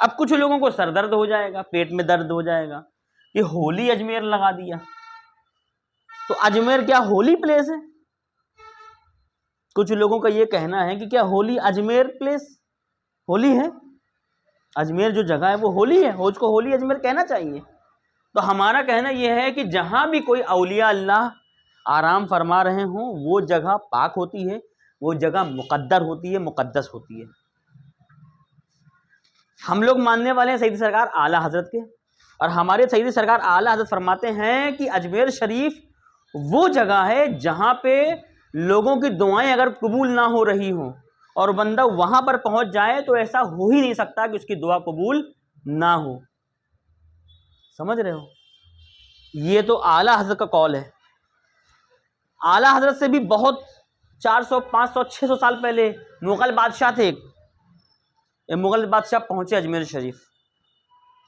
اب کچھ لوگوں کو سر درد ہو جائے گا، پیٹ میں درد ہو جائے گا کہ ہولی اجمیر لگا دیا، تو اجمیر کیا ہولی پلیس ہے؟ کچھ لوگوں کا یہ کہنا ہے کہ کیا ہولی اجمیر پلیس ہولی ہے، اجمیر جو جگہ ہے وہ ہولی ہے، اس کو ہولی اجمیر کہنا چاہیے۔ تو ہمارا کہنا یہ ہے کہ جہاں بھی کوئی اولیاء اللہ آرام فرما رہے ہوں وہ جگہ پاک ہوتی ہے، وہ جگہ مقدر ہوتی ہے، مقدس ہوتی ہے۔ ہم لوگ ماننے والے ہیں سیدی سرکار اعلیٰ حضرت کے، اور ہمارے سیدی سرکار اعلیٰ حضرت فرماتے ہیں کہ اجمیر شریف وہ جگہ ہے جہاں پہ لوگوں کی دعائیں اگر قبول نہ ہو رہی ہوں اور بندہ وہاں پر پہنچ جائے تو ایسا ہو ہی نہیں سکتا کہ اس کی دعا قبول نہ ہو۔ سمجھ رہے ہو؟ یہ تو اعلیٰ حضرت کا قول ہے۔ اعلیٰ حضرت سے بھی بہت 400 500 600 سال پہلے مغل بادشاہ تھے، مغل بادشاہ پہنچے اجمیر شریف،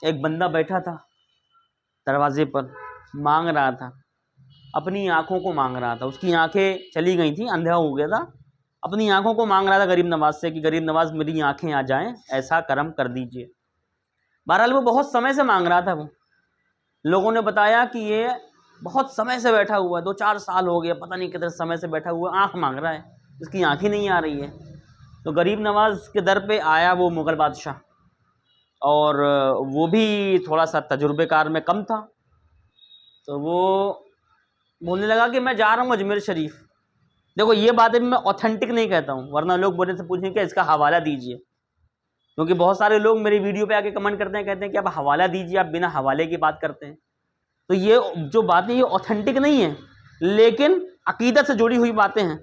ایک بندہ بیٹھا تھا دروازے پر، مانگ رہا تھا، اپنی آنکھوں کو مانگ رہا تھا، اس کی آنکھیں چلی گئی تھیں، اندھا ہو گیا تھا، اپنی آنکھوں کو مانگ رہا تھا غریب نواز سے کہ غریب نواز میری آنکھیں آ جائیں، ایسا کرم کر دیجئے۔ بہرحال وہ بہت سمے سے مانگ رہا تھا، وہ لوگوں نے بتایا کہ یہ بہت سمے سے بیٹھا ہوا ہے، 2-4 سال ہو گیا، پتہ نہیں کتنے سمے سے بیٹھا ہوا ہے، آنکھ مانگ رہا ہے، اس کی آنکھ ہی نہیں آ رہی ہے۔ تو غریب نواز کے در پہ آیا وہ مغل بادشاہ، اور وہ بھی تھوڑا سا تجربے کار میں کم تھا، تو وہ بولنے لگا کہ میں جا رہا ہوں اجمیر شریف۔ دیکھو یہ باتیں میں اوتھینٹک نہیں کہتا ہوں، ورنہ لوگ بولنے سے پوچھیں کہ اس کا حوالہ دیجئے، کیونکہ بہت سارے لوگ میری ویڈیو پہ آ کے کمنٹ کرتے ہیں، کہتے ہیں کہ آپ حوالہ دیجئے، آپ بنا حوالے کی بات کرتے ہیں۔ تو یہ جو باتیں یہ اوتھینٹک نہیں ہیں، لیکن عقیدت سے جڑی ہوئی باتیں ہیں۔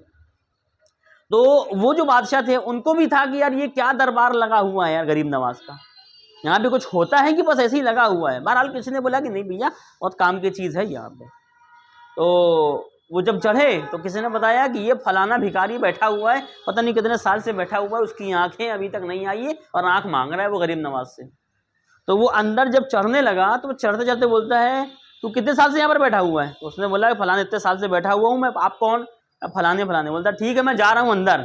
تو وہ جو بادشاہ تھے ان کو بھی تھا کہ یار یہ کیا دربار لگا ہوا ہے یار غریب نواز کا، یہاں پہ کچھ ہوتا ہے کہ بس ایسے ہی لگا ہوا ہے۔ بہرحال کسی نے بولا کہ نہیں بھیا بہت کام کی چیز ہے یہاں پہ۔ تو وہ جب چڑھے تو کسی نے بتایا کہ یہ فلانا بھکاری بیٹھا ہوا ہے، پتہ نہیں کتنے سال سے بیٹھا ہوا ہے، اس کی آنکھیں ابھی تک نہیں آئی ہے اور آنکھ مانگ رہا ہے وہ غریب نواز سے۔ تو وہ اندر جب چڑھنے لگا تو وہ چڑھتے چڑھتے بولتا ہے تو کتنے سال سے یہاں پر بیٹھا ہوا ہے؟ تو اس نے بولا کہ فلانے اتنے سال سے بیٹھا ہوا ہوں میں۔ آپ کون؟ فلانے فلانے۔ بولتا ٹھیک ہے میں جا رہا ہوں اندر،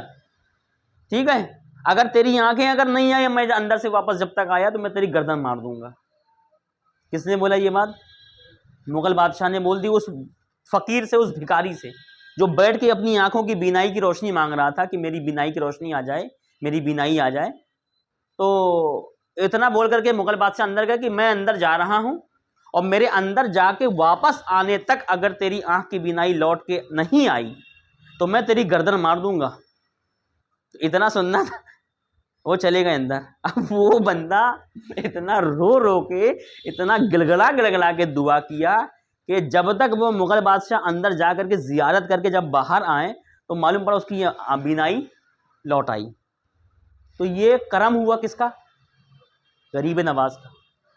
ٹھیک ہے اگر تیری آنکھیں اگر نہیں آئی میں اندر سے واپس جب تک آیا تو میں تیری گردن مار دوں گا۔ کس نے بولا یہ بات؟ مغل بادشاہ نے بول دی اس فقیر سے، اس بھکاری سے جو بیٹھ کے اپنی آنکھوں کی بینائی کی روشنی مانگ رہا تھا کہ میری بینائی کی روشنی آ جائے، میری بینائی آ جائے۔ تو اتنا بول کر کے مغل بادشاہ اندر گیا کہ میں اندر جا رہا ہوں اور میرے اندر جا کے واپس آنے تک اگر تیری آنکھ کی بینائی لوٹ کے نہیں آئی تو میں تیری گردن مار دوں گا۔ اتنا سننا تھا، وہ چلے گئے اندر۔ اب وہ بندہ اتنا رو رو کے، اتنا گلگلا گلگلا کے دعا کیا کہ جب تک وہ مغل بادشاہ اندر جا کر کے زیارت کر کے جب باہر آئیں تو معلوم پڑا اس کی بینائی لوٹ آئی۔ تو یہ کرم ہوا کس کا؟ غریب نواز کا۔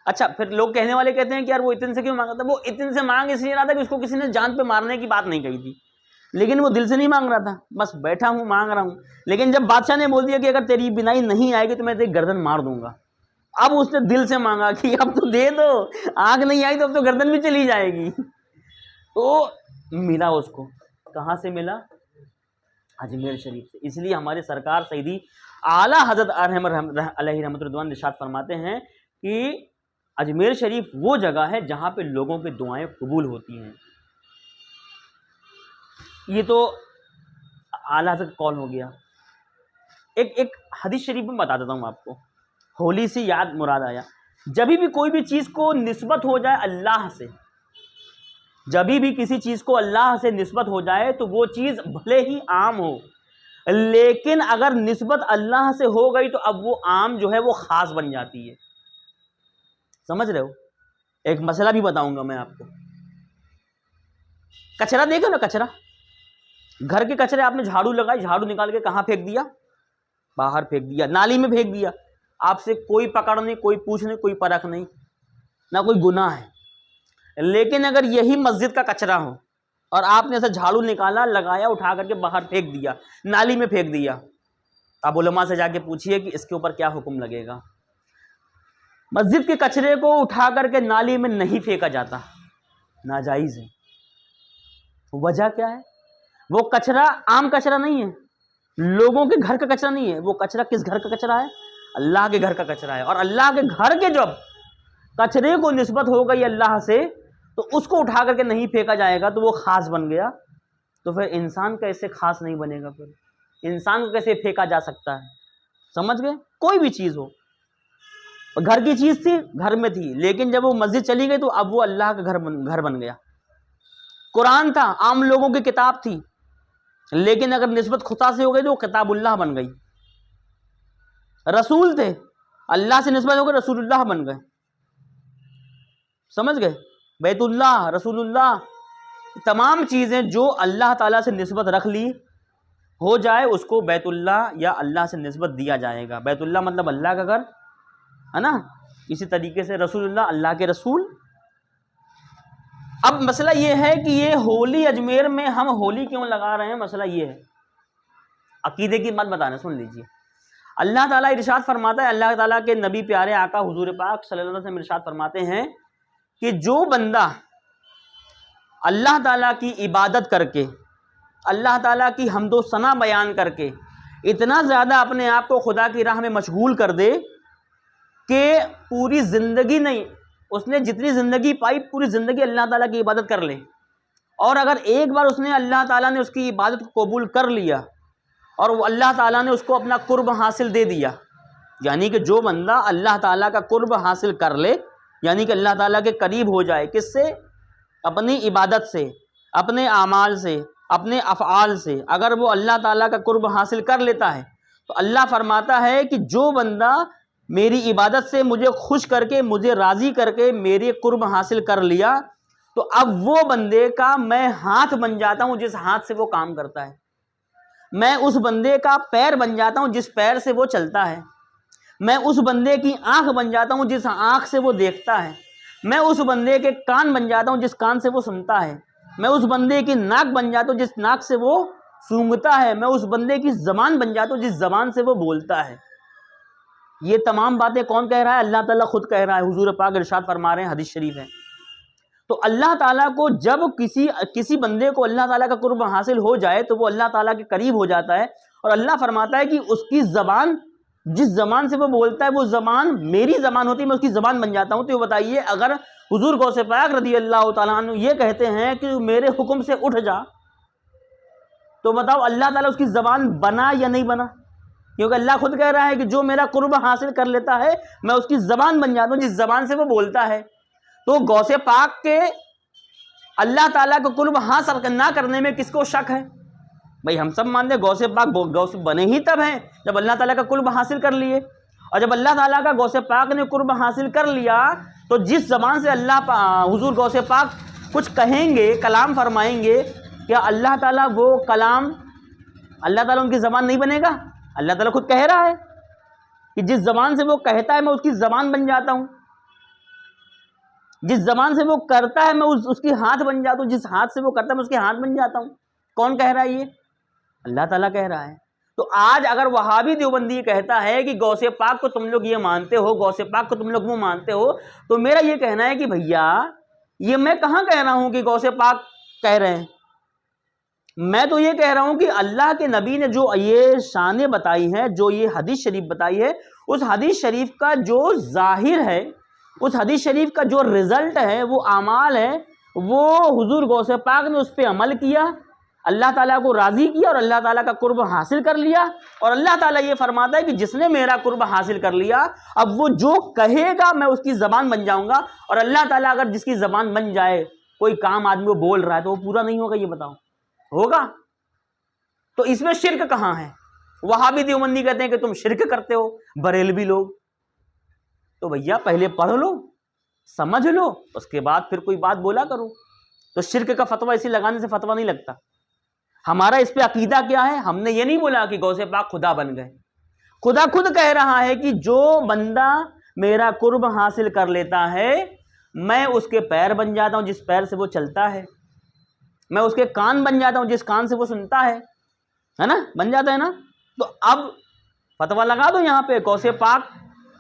اچھا پھر لوگ کہنے والے کہتے ہیں کہ یار وہ اتن سے کیوں مانگا تھا؟ وہ اتن سے مانگ اس لیے رہا تھا کہ اس کو کسی نے جان پہ مارنے کی بات نہیں کہی تھی، لیکن وہ دل سے نہیں مانگ رہا تھا، بس بیٹھا ہوں مانگ رہا ہوں۔ لیکن جب بادشاہ نے بول دیا کہ اگر تیری بینائی نہیں آئے گی تو میں تیری گردن مار دوں گا، اب اس نے دل سے مانگا کہ اب تو دے دو، آنکھ نہیں آئی تو اب تو گردن بھی چلی جائے گی۔ تو ملا اس کو، کہاں سے ملا؟ اجمیر شریف سے۔ اس لیے ہمارے سرکار سیدی اعلیٰ حضرت علیہ رحمۃ رضوان ارشاد فرماتے ہیں کہ اجمیر شریف وہ جگہ ہے جہاں پہ لوگوں پہ دعائیں قبول ہوتی ہیں۔ یہ تو اعلیٰ حضرت قول ہو گیا۔ ایک حدیث شریف میں بتا دیتا ہوں آپ کو، ہولی سے یاد مراد آیا، جب بھی کوئی بھی چیز کو نسبت ہو جائے اللہ سے، جب بھی کسی چیز کو اللہ سے نسبت ہو جائے تو وہ چیز بھلے ہی عام ہو، لیکن اگر نسبت اللہ سے ہو گئی تو اب وہ عام جو ہے وہ خاص بن جاتی ہے۔ سمجھ رہے ہو؟ ایک مسئلہ بھی بتاؤں گا میں آپ کو۔ کچرا دیکھو نا، کچرا، گھر کے کچرے آپ نے جھاڑو لگائی، جھاڑو نکال کے کہاں پھینک دیا؟ باہر پھینک دیا، نالی میں پھینک دیا، آپ سے کوئی پکڑ نہیں، کوئی پوچھ نہیں، کوئی پرکھ نہیں، نہ کوئی گناہ ہے۔ لیکن اگر یہی مسجد کا کچرا ہو اور آپ نے ایسا جھاڑو نکالا، لگایا، اٹھا کر کے باہر پھینک دیا، نالی میں پھینک دیا، آپ علماء سے جا کے پوچھئے کہ اس کے اوپر کیا حکم لگے گا؟ مسجد کے کچرے کو اٹھا کر کے نالی میں نہیں پھینکا جاتا، ناجائز ہے۔ وجہ کیا ہے؟ وہ کچرا عام کچرا نہیں ہے، لوگوں کے گھر کا کچرا نہیں ہے، وہ کچرا کس گھر کا کچرا ہے؟ اللہ کے گھر کا کچرا ہے، اور اللہ کے گھر کے جب کچرے کو نسبت ہو گئی اللہ سے تو اس کو اٹھا کر کے نہیں پھینکا جائے گا تو وہ خاص بن گیا، تو پھر انسان کیسے خاص نہیں بنے گا؟ پھر انسان کو کیسے پھینکا جا سکتا ہے؟ سمجھ گئے؟ کوئی بھی چیز ہو، گھر کی چیز تھی گھر میں تھی، لیکن جب وہ مسجد چلی گئی تو اب وہ اللہ کا گھر بن گیا۔ قرآن تھا، عام لوگوں کی کتاب تھی، لیکن اگر نسبت خدا سے ہو گئی تو وہ کتاب اللہ بن گئی۔ رسول تھے، اللہ سے نسبت ہو گئی، رسول اللہ بن گئے۔ سمجھ گئے؟ بیت اللہ، رسول اللہ، تمام چیزیں جو اللہ تعالیٰ سے نسبت رکھ لی ہو جائے اس کو بیت اللہ یا اللہ سے نسبت دیا جائے گا۔ بیت اللہ مطلب اللہ کا گھر ہے نا، اسی طریقے سے رسول اللہ اللہ کے رسول۔ اب مسئلہ یہ ہے کہ یہ ہولی اجمیر میں ہم ہولی کیوں لگا رہے ہیں؟ مسئلہ یہ ہے، عقیدے کی بات بتانا، سن لیجئے۔ اللہ تعالیٰ ارشاد فرماتا ہے، اللہ تعالیٰ کے نبی پیارے آقا حضور پاک صلی اللہ علیہ وسلم ارشاد فرماتے ہیں کہ جو بندہ اللہ تعالیٰ کی عبادت کر کے، اللہ تعالیٰ کی حمد و ثنا بیان کر کے اتنا زیادہ اپنے آپ کو خدا کی راہ میں مشغول کر دے کہ پوری زندگی نہیں، اس نے جتنی زندگی پائی پوری زندگی اللہ تعالیٰ کی عبادت کر لے، اور اگر ایک بار اس نے اللہ تعالیٰ نے اس کی عبادت کو قبول کر لیا اور وہ اللہ تعالیٰ نے اس کو اپنا قرب حاصل دے دیا، یعنی کہ جو بندہ اللہ تعالیٰ کا قرب حاصل کر لے، یعنی کہ اللہ تعالیٰ کے قریب ہو جائے، کس سے؟ اپنی عبادت سے، اپنے اعمال سے، اپنے افعال سے، اگر وہ اللہ تعالیٰ کا قرب حاصل کر لیتا ہے تو اللہ فرماتا ہے کہ جو بندہ میری عبادت سے مجھے خوش کر کے، مجھے راضی کر کے میری قرب حاصل کر لیا تو اب وہ بندے کا میں ہاتھ بن جاتا ہوں جس ہاتھ سے وہ کام کرتا ہے، میں اس بندے کا پیر بن جاتا ہوں جس پیر سے وہ چلتا ہے، میں اس بندے کی آنکھ بن جاتا ہوں جس آنکھ سے وہ دیکھتا ہے، میں اس بندے کے کان بن جاتا ہوں جس کان سے وہ سنتا ہے، میں اس بندے کی ناک بن جاتا ہوں جس ناک سے وہ سونگھتا ہے، میں اس بندے کی زبان بن جاتا ہوں جس زبان سے وہ بولتا ہے۔ یہ تمام باتیں کون کہہ رہا ہے؟ اللہ تعالیٰ خود کہہ رہا ہے، حضور پاک ارشاد فرما رہے ہیں، حدیث شریف ہے۔ تو اللہ تعالیٰ کو جب کسی بندے کو اللہ تعالیٰ کا قرب حاصل ہو جائے تو وہ اللہ تعالیٰ کے قریب ہو جاتا ہے، اور اللہ فرماتا ہے کہ اس کی زبان، جس زبان سے وہ بولتا ہے وہ زبان میری زبان ہوتی ہے، میں اس کی زبان بن جاتا ہوں۔ تو یہ بتائیے اگر حضور غوث پاک رضی اللہ تعالیٰ عنہ یہ کہتے ہیں کہ میرے حکم سے اٹھ جا، تو بتاؤ اللہ تعالیٰ اس کی زبان بنا یا نہیں بنا؟ کیونکہ اللہ خود کہہ رہا ہے کہ جو میرا قرب حاصل کر لیتا ہے میں اس کی زبان بن جاتا ہوں جس زبان سے وہ بولتا ہے۔ تو غوث پاک کے اللہ تعالیٰ کو قرب حاصل نہ کرنے میں کس کو شک ہے؟ بھئی ہم سب مانتے ہیں غوث پاک غوث بنے ہی تب ہیں جب اللہ تعالیٰ کا قرب حاصل کر لیے، اور جب اللہ تعالیٰ کا غوث پاک نے قرب حاصل کر لیا تو جس زبان سے حضور غوث پاک کچھ کہیں گے، کلام فرمائیں گے، کیا اللہ تعالیٰ وہ کلام، اللہ تعالیٰ ان کی زبان نہیں بنے گا؟ اللہ تعالیٰ خود کہہ رہا ہے کہ جس زبان سے وہ کہتا ہے میں اس کی زبان بن جاتا ہوں، جس زبان سے وہ کرتا ہے میں اس کی ہاتھ بن جاتا ہوں، جس ہاتھ سے وہ کرتا ہے میں اس کے ہاتھ بن جاتا ہوں۔ کون کہہ رہا ہے یہ؟ اللہ تعالیٰ کہہ رہا ہے۔ تو آج اگر وہابی دیوبندی کہتا ہے کہ غوث پاک کو تم لوگ یہ مانتے ہو، غوث پاک کو تم لوگ وہ مانتے ہو، تو میرا یہ کہنا ہے کہ بھیا یہ میں کہاں کہہ رہا ہوں کہ غوث پاک کہہ رہے ہیں؟ میں تو یہ کہہ رہا ہوں کہ اللہ کے نبی نے جو یہ شانیں بتائی ہیں، جو یہ حدیث شریف بتائی ہے، اس حدیث شریف کا جو ظاہر ہے، اس حدیث شریف کا جو رزلٹ ہے، وہ اعمال ہے، وہ حضور غوث پاک نے اس پہ عمل کیا، اللہ تعالیٰ کو راضی کیا اور اللہ تعالیٰ کا قرب حاصل کر لیا، اور اللہ تعالیٰ یہ فرماتا ہے کہ جس نے میرا قرب حاصل کر لیا اب وہ جو کہے گا میں اس کی زبان بن جاؤں گا، اور اللہ تعالیٰ اگر جس کی زبان بن جائے، کوئی کام آدمی وہ بول رہا ہے تو وہ پورا نہیں ہوگا؟ یہ بتاؤ ہوگا؟ تو اس میں شرک کہاں ہے؟ وہابی دیوبندی کہتے ہیں کہ تم شرک کرتے ہو، بریلوی لوگ، تو بھیا پہلے پڑھ لو، سمجھ لو، اس کے بعد پھر کوئی بات بولا کرو۔ تو شرک کا فتویٰ اسی لگانے سے فتویٰ نہیں لگتا۔ ہمارا اس پہ عقیدہ کیا ہے؟ ہم نے یہ نہیں بولا کہ غوث پاک خدا بن گئے، خدا خود کہہ رہا ہے کہ جو بندہ میرا قرب حاصل کر لیتا ہے میں اس کے پیر بن جاتا ہوں جس پیر سے وہ چلتا ہے، میں اس کے کان بن جاتا ہوں جس کان سے وہ سنتا ہے نا، بن جاتا ہے نا۔ تو اب فتویٰ لگا دو یہاں پہ، غوث پاک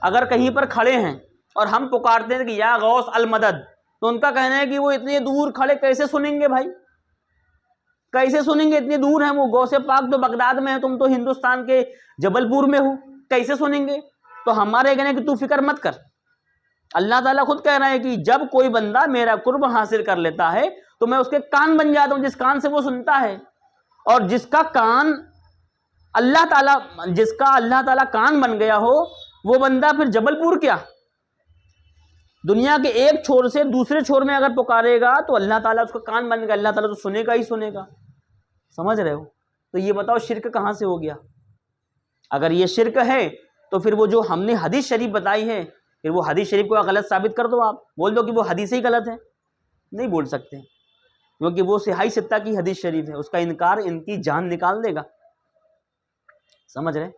اگر کہیں پر کھڑے ہیں اور ہم پکارتے ہیں کہ یا غوث المدد، تو ان کا کہنا ہے کہ وہ اتنے دور کھڑے کیسے سنیں گے بھائی، کیسے سنیں گے؟ اتنی دور ہیں وہ، غوث پاک تو بغداد میں ہے، تم تو ہندوستان کے جبل پور میں ہو، کیسے سنیں گے؟ تو ہمارے کہنے کہ تو فکر مت کر. اللہ تعالیٰ خود کہہ رہے ہیں کہ جب کوئی بندہ میرا قرب حاصل کر لیتا ہے تو میں اس کے کان بن جاتا ہوں، جس کان سے وہ سنتا ہے. اور جس کا اللہ تعالیٰ کان بن گیا ہو، وہ بندہ پھر جبل پور کیا، دنیا کے ایک چھور سے دوسرے چھور میں اگر پکارے گا تو اللہ تعالیٰ اس کا کان بن گیا، اللہ تعالیٰ تو سنے گا ہی سنے گا. سمجھ رہے ہو؟ تو یہ بتاؤ شرک کہاں سے ہو گیا؟ اگر یہ شرک ہے تو پھر وہ جو ہم نے حدیث شریف بتائی ہے، پھر وہ حدیث شریف کو غلط ثابت کر دو. آپ بول دو کہ وہ حدیث ہی غلط ہے. نہیں بول سکتے، کیونکہ وہ صحیح ستہ کی حدیث شریف ہے، اس کا انکار ان کی جان نکال دے گا. سمجھ رہے؟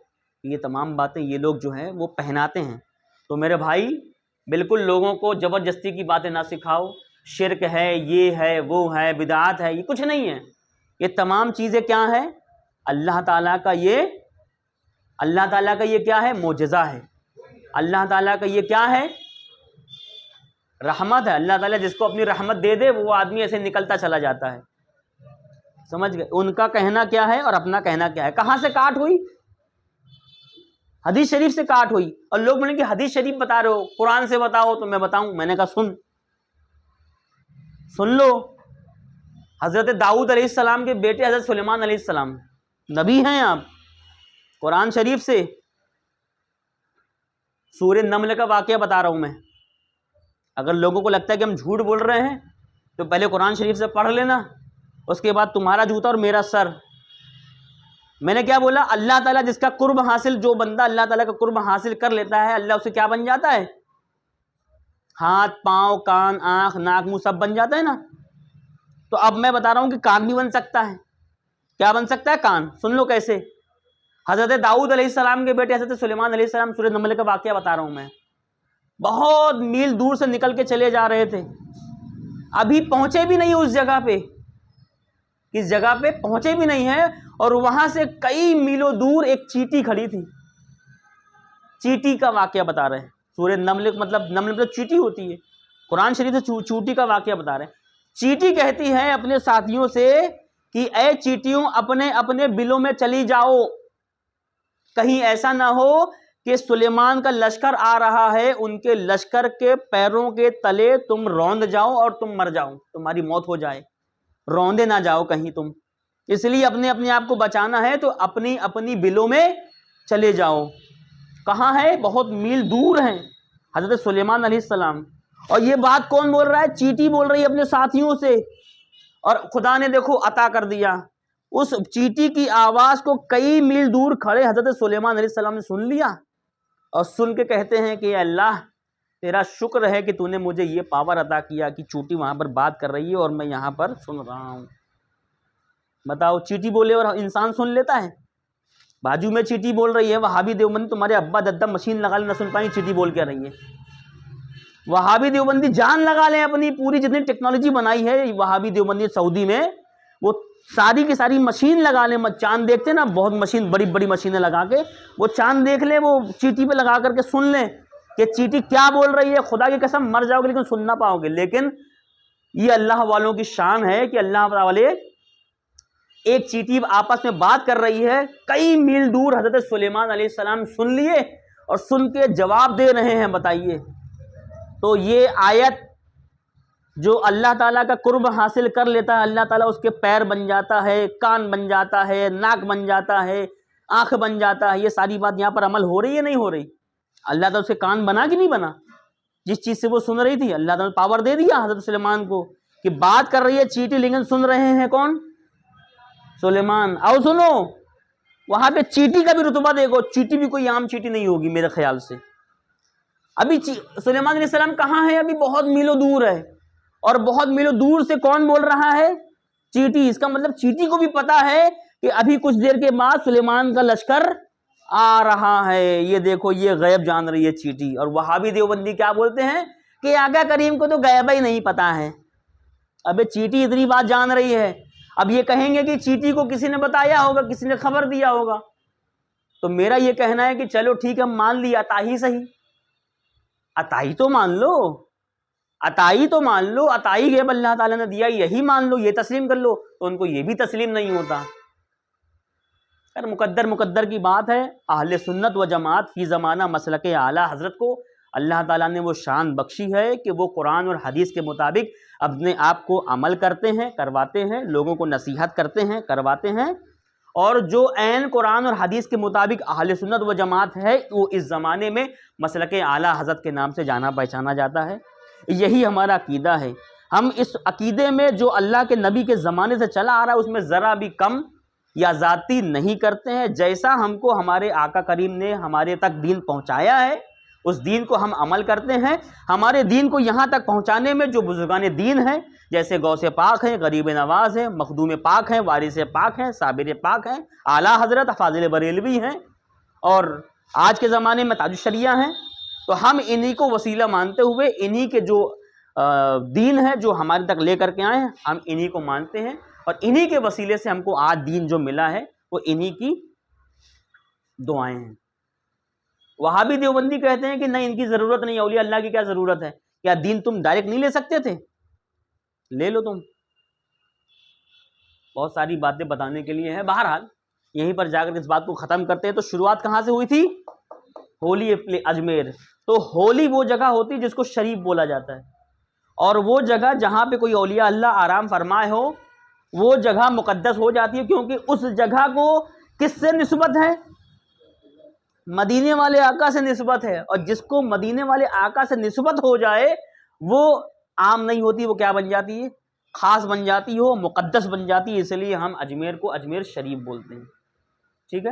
یہ تمام باتیں یہ لوگ جو ہیں وہ پہناتے ہیں. تو میرے بھائی بالکل لوگوں کو زبردستی کی باتیں نہ سکھاؤ. شرک ہے، یہ ہے، وہ ہے، بدعات ہے، یہ کچھ نہیں ہے. یہ تمام چیزیں کیا ہیں؟ اللہ تعالیٰ کا یہ کیا ہے؟ معجزہ ہے. اللہ تعالیٰ کا یہ کیا ہے؟ رحمت ہے. اللہ تعالیٰ جس کو اپنی رحمت دے دے وہ آدمی ایسے نکلتا چلا جاتا ہے. سمجھ گئے؟ ان کا کہنا کیا ہے اور اپنا کہنا کیا ہے. کہاں سے کاٹ ہوئی؟ حدیث شریف سے کاٹ ہوئی. اور لوگ بولیں کہ حدیث شریف بتا رہے ہو، قرآن سے بتاؤ. تو میں بتاؤں؟ میں نے کہا سن لو. حضرت داؤد علیہ السلام کے بیٹے حضرت سلیمان علیہ السلام نبی ہیں. آپ قرآن شریف سے سورہ نمل کا واقعہ بتا رہا ہوں میں. اگر لوگوں کو لگتا ہے کہ ہم جھوٹ بول رہے ہیں تو پہلے قرآن شریف سے پڑھ لینا، اس کے بعد تمہارا جوتا اور میرا سر. میں نے کیا بولا؟ اللہ تعالیٰ جس کا قرب حاصل، جو بندہ اللہ تعالیٰ کا قرب حاصل کر لیتا ہے، اللہ اسے کیا بن جاتا ہے؟ ہاتھ، پاؤں، کان، آنکھ، ناک، منہ سب بن جاتا ہے نا. تو اب میں بتا رہا ہوں کہ کان بھی بن سکتا ہے. کیا بن سکتا ہے؟ کان. سن لو کیسے. حضرت داؤد علیہ السلام کے بیٹے حضرت سلیمان علیہ السلام، سورہ نمل کا واقعہ بتا رہا ہوں میں. بہت میل دور سے نکل کے چلے جا رہے تھے، ابھی پہنچے بھی نہیں اس جگہ پہ، کس جگہ پہ پہنچے بھی نہیں ہیں، اور وہاں سے کئی میلوں دور ایک چیٹی کھڑی تھی. چیٹی کا واقعہ بتا رہے ہیں. سورہ نمل مطلب چیٹی ہوتی ہے. قرآن شریف سے چیٹی کا واقعہ بتا رہے ہیں. چیٹی کہتی ہے اپنے ساتھیوں سے کہ اے چیٹیوں، اپنے اپنے بلوں میں چلی جاؤ، کہیں ایسا نہ ہو کہ سلیمان کا لشکر آ رہا ہے، ان کے لشکر کے پیروں کے تلے تم روند جاؤ اور تم مر جاؤ، تمہاری موت ہو جائے. روندے نہ جاؤ کہیں تم. اس لیے اپنے آپ کو بچانا ہے تو اپنی اپنی بلوں میں چلے جاؤ. کہاں ہے؟ بہت میل دور ہیں حضرت سلیمان علیہ السلام. اور یہ بات کون بول رہا ہے؟ چیٹی بول رہی ہے اپنے ساتھیوں سے. اور خدا نے دیکھو عطا کر دیا، اس چیٹی کی آواز کو کئی میل دور کھڑے حضرت سلیمان علیہ السلام نے سن لیا، اور سن کے کہتے ہیں کہ اللہ تیرا شکر ہے کہ تو نے مجھے یہ پاور عطا کیا کہ چیٹی وہاں پر بات کر رہی ہے اور میں یہاں پر سن رہا ہوں. بتاؤ، چیٹی بولے اور انسان سن لیتا ہے؟ بازو میں چیٹی بول رہی ہے. وہابی دیوبندی تمہارے ابا دادا مشین لگا لے نہ سن پائیں، چیٹی بول کے رہی ہے. وہابی دیوبندی جان لگا لیں اپنی، پوری جتنی ٹیکنالوجی بنائی ہے وہابی دیوبندی سعودی میں، وہ ساری کی ساری مشین لگا لیں. چاند دیکھتے نا، بہت مشین، بڑی بڑی مشینیں لگا کے وہ چاند دیکھ لیں، وہ چیٹی پہ لگا کر کے سن لیں کہ چیٹی کیا بول رہی ہے. خدا کی قسم مر جاؤ گے لیکن سن نہ پاؤ گے. لیکن یہ اللہ والوں کی شان ہے کہ اللہ والے ایک چیٹی آپس میں بات کر رہی ہے، کئی میل دور حضرت سلیمان علیہ السلام سن لیے اور سن کے جواب دے رہے ہیں. بتائیے. تو یہ آیت جو اللہ تعالیٰ کا قرب حاصل کر لیتا ہے، اللہ تعالیٰ اس کے پیر بن جاتا ہے، کان بن جاتا ہے، ناک بن جاتا ہے، آنکھ بن جاتا ہے. یہ ساری بات یہاں پر عمل ہو رہی ہے نہیں ہو رہی؟ اللہ تعالیٰ اس کے کان بنا کہ نہیں بنا؟ جس چیز سے وہ سن رہی تھی اللہ تعالیٰ نے پاور دے دیا حضرت سلیمان کو کہ بات کر رہی ہے چیٹی لیکن سن رہے ہیں کون؟ سلیمان. آؤ سنو، وہاں پہ چیٹی کا بھی رتبہ دیکھو. چیٹی بھی کوئی عام چیٹی نہیں ہوگی میرے خیال سے. ابھی سلیمان علیہ السلام کہاں ہے؟ ابھی بہت میلوں دور ہے. اور بہت میلوں دور سے کون بول رہا ہے؟ چیٹی. اس کا مطلب چیٹی کو بھی پتا ہے کہ ابھی کچھ دیر کے بعد سلیمان کا لشکر آ رہا ہے. یہ دیکھو، یہ غیب جان رہی ہے چیٹی. اور وہابی دیوبندی کیا بولتے ہیں کہ آقا کریم کو تو غیب ہی نہیں پتا ہے. ابے چیٹی اتنی بات جان رہی ہے. اب یہ کہیں گے کہ چیٹی کو کسی نے بتایا ہوگا، کسی نے خبر دیا ہوگا. تو میرا یہ کہنا ہے کہ چلو ٹھیک ہے، مان لیا، عطائی صحیح، عطائی تو مان لو، عطائی تو مان لو، عطائی غیب اللہ تعالیٰ نے دیا، یہی مان لو، یہ تسلیم کر لو. تو ان کو یہ بھی تسلیم نہیں ہوتا. اگر مقدر کی بات ہے، اہل سنت و جماعت فی زمانہ مسلک اعلیٰ حضرت کو اللہ تعالیٰ نے وہ شان بخشی ہے کہ وہ قرآن اور حدیث کے مطابق اپنے آپ کو عمل کرتے ہیں، کرواتے ہیں، لوگوں کو نصیحت کرتے ہیں، کرواتے ہیں، اور جو عین قرآن اور حدیث کے مطابق اہل سنت و جماعت ہے وہ اس زمانے میں مسلک اعلیٰ حضرت کے نام سے جانا پہچانا جاتا ہے۔ یہی ہمارا عقیدہ ہے۔ ہم اس عقیدے میں جو اللہ کے نبی کے زمانے سے چلا آ رہا ہے اس میں ذرا بھی کم یا زیادتی نہیں کرتے ہیں۔ جیسا ہم کو ہمارے آقا کریم نے ہمارے تک دین پہنچایا ہے اس دین کو ہم عمل کرتے ہیں۔ ہمارے دین کو یہاں تک پہنچانے میں جو بزرگان دین ہیں، جیسے غوث پاک ہیں، غریب نواز ہیں، مخدوم پاک ہیں، وارث پاک ہیں، صابر پاک ہیں، اعلیٰ حضرت فاضل بریلوی ہیں، اور آج کے زمانے میں تاج الشریعہ ہیں، تو ہم انہی کو وسیلہ مانتے ہوئے انہی کے جو دین ہے جو ہمارے تک لے کر کے آئے ہیں ہم انہی کو مانتے ہیں، اور انہی کے وسیلے سے ہم کو آج دین جو ملا ہے وہ انہی کی دعائیں ہیں۔ وہابی دیوبندی کہتے ہیں کہ نہیں، ان کی ضرورت نہیں، اولیاء اللہ کی کیا ضرورت ہے، کیا دین تم ڈائریکٹ نہیں لے سکتے تھے؟ لے لو تم۔ بہت ساری باتیں بتانے کے لیے ہیں، بہرحال یہیں پر جا کر اس بات کو ختم کرتے ہیں۔ تو شروعات کہاں سے ہوئی تھی؟ ہولی اجمیر۔ تو ہولی وہ جگہ ہوتی جس کو شریف بولا جاتا ہے، اور وہ جگہ جہاں پہ کوئی اولیاء اللہ آرام فرمائے ہو وہ جگہ مقدس ہو جاتی ہے، کیونکہ اس جگہ کو کس سے نسبت ہے؟ مدینے والے آقا سے نسبت ہے، اور جس کو مدینے والے آقا سے نسبت ہو جائے وہ عام نہیں ہوتی، وہ کیا بن جاتی ہے؟ خاص بن جاتی ہو، مقدس بن جاتی ہے۔ اس لیے ہم اجمیر کو اجمیر شریف بولتے ہیں۔ ٹھیک ہے۔